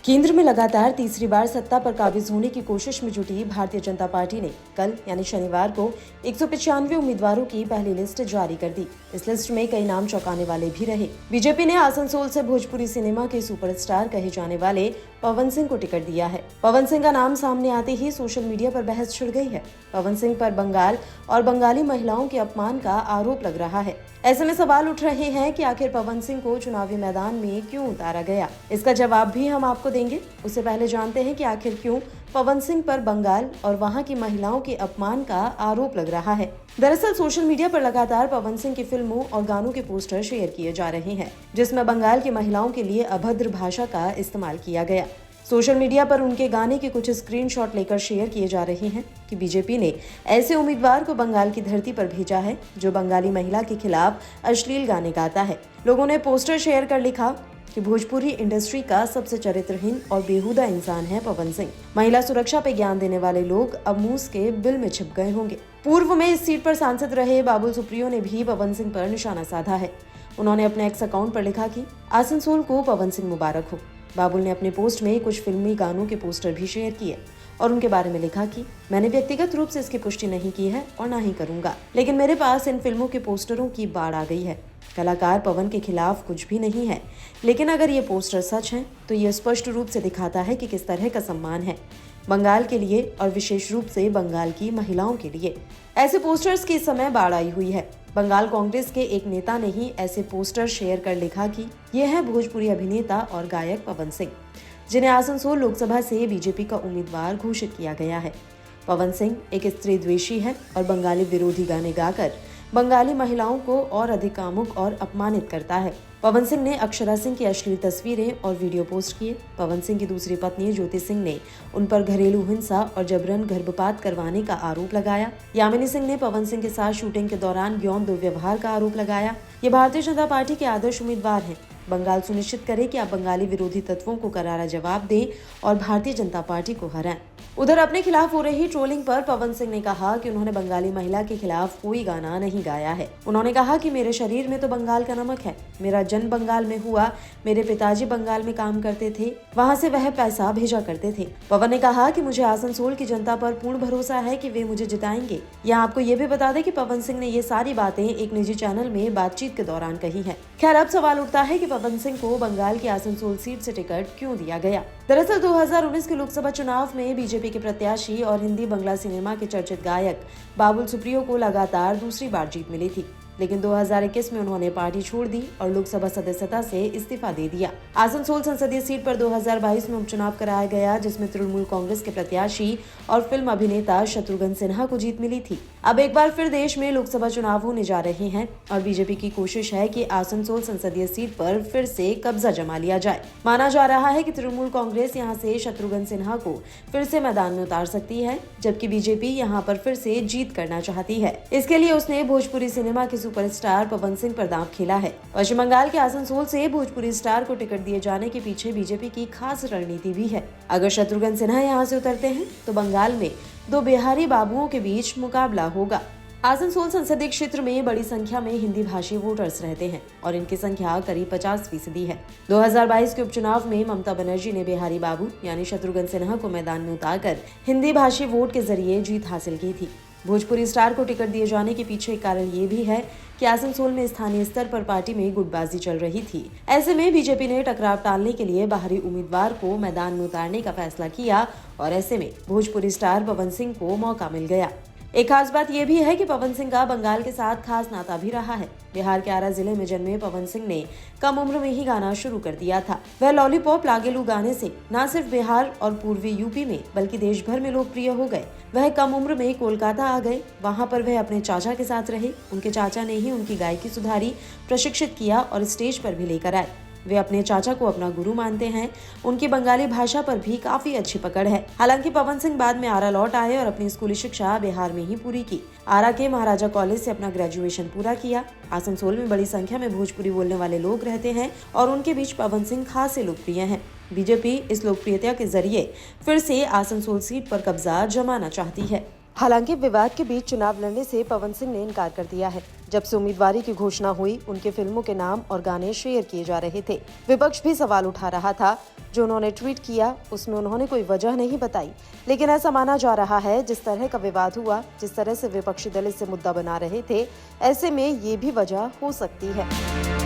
केंद्र में लगातार तीसरी बार सत्ता पर काबिज होने की कोशिश में जुटी भारतीय जनता पार्टी ने कल यानी शनिवार को 195 उम्मीदवारों की पहली लिस्ट जारी कर दी। इस लिस्ट में कई नाम चौंकाने वाले भी रहे। बीजेपी ने आसनसोल से भोजपुरी सिनेमा के सुपरस्टार कहे जाने वाले पवन सिंह को टिकट दिया है। पवन सिंह का नाम सामने आते ही सोशल मीडिया पर बहस छिड़ गई है। पवन सिंह पर बंगाल और बंगाली महिलाओं के अपमान का आरोप लग रहा है। ऐसे में सवाल उठ रहे हैं कि आखिर पवन सिंह को चुनावी मैदान में क्यों उतारा गया। इसका जवाब भी हम आपको देंगे। उससे पहले जानते हैं कि आखिर क्यों पवन सिंह पर बंगाल और वहां की महिलाओं के अपमान का आरोप लग रहा है। दरअसल सोशल मीडिया पर लगातार पवन सिंह की फिल्मों और गानों के पोस्टर शेयर किए जा रहे हैं, जिसमें बंगाल की महिलाओं के लिए अभद्र भाषा का इस्तेमाल किया गया। सोशल मीडिया पर उनके गाने के कुछ स्क्रीनशॉट लेकर शेयर किए जा रहे हैं कि बीजेपी ने ऐसे उम्मीदवार को बंगाल की धरती पर भेजा है जो बंगाली महिला के खिलाफ अश्लील गाने गाता है। लोगों ने पोस्टर शेयर कर लिखा कि भोजपुरी इंडस्ट्री का सबसे चरित्रहीन और बेहुदा इंसान है पवन सिंह। महिला सुरक्षा पे ज्ञान देने वाले लोग अब मूस के बिल में छिप गए होंगे। पूर्व में इस सीट पर सांसद रहे बाबुल सुप्रियो ने भी पवन सिंह पर निशाना साधा है। उन्होंने अपने एक्स अकाउंट पर लिखा कि आसनसोल को पवन सिंह मुबारक हो। बाबुल ने अपने पोस्ट में कुछ फिल्मी गानों के पोस्टर भी शेयर किए और उनके बारे में लिखा कि मैंने व्यक्तिगत रूप से इसकी पुष्टि नहीं की है और ना ही करूंगा, लेकिन मेरे पास इन फिल्मों के पोस्टरों की बाढ़ आ गई है। कलाकार पवन के खिलाफ कुछ भी नहीं है, लेकिन अगर ये पोस्टर सच हैं तो ये स्पष्ट रूप से दिखाता है कि किस तरह का सम्मान है बंगाल के लिए और विशेष रूप से बंगाल की महिलाओं के लिए। ऐसे पोस्टर्स की इस समय बाढ़ आई हुई है। बंगाल कांग्रेस के एक नेता ने ही ऐसे पोस्टर शेयर कर लिखा कि ये है भोजपुरी अभिनेता और गायक पवन सिंह, जिन्हें आसनसोल लोकसभा से बीजेपी का उम्मीदवार घोषित किया गया है। पवन सिंह एक स्त्री द्वेषी है और बंगाली विरोधी गाने गाकर बंगाली महिलाओं को और अधिक कामुक और अपमानित करता है। पवन सिंह ने अक्षरा सिंह की अश्लील तस्वीरें और वीडियो पोस्ट किए। पवन सिंह की दूसरी पत्नी ज्योति सिंह ने उन पर घरेलू हिंसा और जबरन गर्भपात करवाने का आरोप लगाया। यामिनी सिंह ने पवन सिंह के साथ शूटिंग के दौरान यौन दुर्व्यवहार का आरोप लगाया। ये भारतीय जनता पार्टी के आदर्श उम्मीदवार हैं। बंगाल सुनिश्चित करे कि आप बंगाली विरोधी तत्वों को करारा जवाब दें और भारतीय जनता पार्टी को हराएं। उधर अपने खिलाफ हो रही ट्रोलिंग पर पवन सिंह ने कहा कि उन्होंने बंगाली महिला के खिलाफ कोई गाना नहीं गाया है। उन्होंने कहा कि मेरे शरीर में तो बंगाल का नमक है। मेरा जन्म बंगाल में हुआ। मेरे पिताजी बंगाल में काम करते थे, वहाँ से वह पैसा भेजा करते थे। पवन ने कहा कि मुझे आसनसोल की जनता पर पूर्ण भरोसा है कि वे मुझे जिताएंगे। यहाँ आपको ये भी बता दें कि पवन सिंह ने ये सारी बातें एक निजी चैनल में बातचीत के दौरान कही है। खैर, अब सवाल उठता है कि पवन सिंह को बंगाल की आसनसोल सीट से टिकट क्यों दिया गया। दरअसल 2019 के लोकसभा चुनाव में बीजेपी के प्रत्याशी और हिंदी बंगला सिनेमा के चर्चित गायक बाबुल सुप्रियो को लगातार दूसरी बार जीत मिली थी, लेकिन 2021 में उन्होंने पार्टी छोड़ दी और लोकसभा सदस्यता से इस्तीफा दे दिया। आसनसोल संसदीय सीट पर 2022 में उपचुनाव कराया गया, जिसमें तृणमूल कांग्रेस के प्रत्याशी और फिल्म अभिनेता शत्रुघ्न सिन्हा को जीत मिली थी। अब एक बार फिर देश में लोकसभा चुनाव होने जा रहे हैं और बीजेपी की कोशिश है कि आसनसोल संसदीय सीट पर फिर से कब्जा जमा लिया जाए। माना जा रहा है कि तृणमूल कांग्रेस यहां से शत्रुघ्न सिन्हा को फिर से मैदान में उतार सकती है, जबकि बीजेपी यहां पर फिर से जीत करना चाहती है। इसके लिए उसने भोजपुरी सिनेमा के सुपरस्टार पवन सिंह पर दांव खेला है। पश्चिम बंगाल के आसनसोल से भोजपुरी स्टार को टिकट दिए जाने के पीछे बीजेपी की खास रणनीति भी है। अगर शत्रुघ्न सिन्हा यहां से उतरते हैं तो बंगाल में दो बिहारी बाबुओं के बीच मुकाबला होगा। आसनसोल संसदीय क्षेत्र में बड़ी संख्या में हिंदी भाषी वोटर्स रहते हैं और इनकी संख्या करीब 50% है। 2022 के उपचुनाव में ममता बनर्जी ने बिहारी बाबू यानी शत्रुघ्न सिन्हा को मैदान में उतारकर हिंदी भाषी वोट के जरिए जीत हासिल की थी। भोजपुरी स्टार को टिकट दिए जाने के पीछे एक कारण ये भी है कि आसनसोल में स्थानीय स्तर पर पार्टी में गुटबाजी चल रही थी। ऐसे में बीजेपी ने टकराव टालने के लिए बाहरी उम्मीदवार को मैदान में उतारने का फैसला किया और ऐसे में भोजपुरी स्टार पवन सिंह को मौका मिल गया। एक खास बात यह भी है कि पवन सिंह का बंगाल के साथ खास नाता भी रहा है। बिहार के आरा जिले में जन्मे पवन सिंह ने कम उम्र में ही गाना शुरू कर दिया था। वह लॉलीपॉप लागेलू गाने से न सिर्फ बिहार और पूर्वी यूपी में बल्कि देश भर में लोकप्रिय हो गए। वह कम उम्र में कोलकाता आ गए। वहां पर वह अपने चाचा के साथ रहे। उनके चाचा ने ही उनकी गायकी सुधारी, प्रशिक्षित किया और स्टेज पर भी लेकर आए। वे अपने चाचा को अपना गुरु मानते हैं। उनकी बंगाली भाषा पर भी काफी अच्छी पकड़ है। हालांकि पवन सिंह बाद में आरा लौट आए और अपनी स्कूली शिक्षा बिहार में ही पूरी की। आरा के महाराजा कॉलेज से अपना ग्रेजुएशन पूरा किया। आसनसोल में बड़ी संख्या में भोजपुरी बोलने वाले लोग रहते हैं और उनके बीच पवन सिंह खासे लोकप्रिय हैं। बीजेपी इस लोकप्रियता के जरिए फिर से आसनसोल सीट पर कब्जा जमाना चाहती है। हालांकि विवाद के बीच चुनाव लड़ने से पवन सिंह ने इनकार कर दिया है। जब से उम्मीदवारी की घोषणा हुई, उनके फिल्मों के नाम और गाने शेयर किए जा रहे थे। विपक्ष भी सवाल उठा रहा था। जो उन्होंने ट्वीट किया, उसमें उन्होंने कोई वजह नहीं बताई, लेकिन ऐसा माना जा रहा है जिस तरह का विवाद हुआ, जिस तरह से विपक्षी दल इसे मुद्दा बना रहे थे, ऐसे में ये भी वजह हो सकती है।